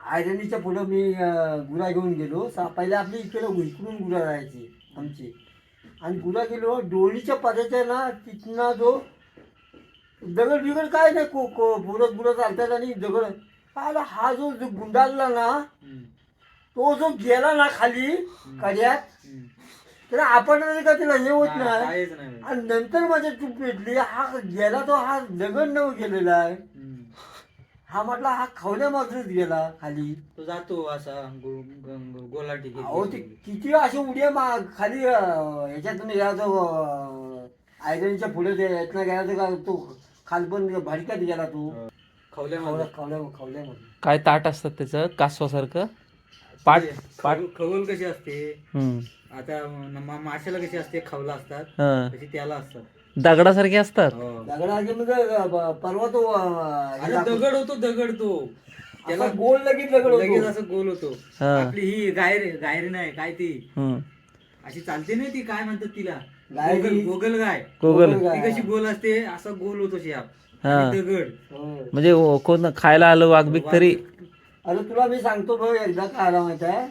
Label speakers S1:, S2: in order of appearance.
S1: आयरणीच्या पुढं मी गुरा घेऊन गेलो. पहिले आपली इकडून गुरा राहायची आमची. आणि गुरा गेलो डोळीच्या पाद्याच्या ना तिथनं जो दगड बिगड काय नाही बुरत बुरत चालतात आणि दगड आला. हा जो गुंडाळला ना तो जो गेला ना खाली कड्यात तर आपण का तिला हे होत नाही. आणि नंतर माझ्या चूक पेटली. हा गेला तो हा दगड न गेलेला आहे. हा म्हटला हा खवल्यामागच गेला खाली.
S2: तो जातो असा गोलाटी.
S1: अहो ते किती अशी उड्या खाली ह्याच्यातून यायचो आयरनच्या पुढे ते यातनं गेला का तो खालपण भडक्यात गेला तो खवल्यामध्ये.
S3: काय ताट असतात त्याचं कासवासारखं पाट
S2: खवल कशी असते आता माशाला कशी असते खवला असतात तशी त्याला असतात
S3: दगडासारखे असतात.
S1: दगडाचे म्हणजे परवा तो
S2: दगड होतो दगड तो
S1: त्याला गोल लगेच
S2: असं गोल होतो. आपली ही गायरी नाही काय ती अशी चालते ना ती काय म्हणतात तिला गोगल गाय. ती कशी गोल असते असा गोल होतो शेप दगड.
S3: म्हणजे कोण खायला आलं वाघ बिग तरी.
S1: अरे तुला मी सांगतो भाऊ एकदा काय आला माहिती आहे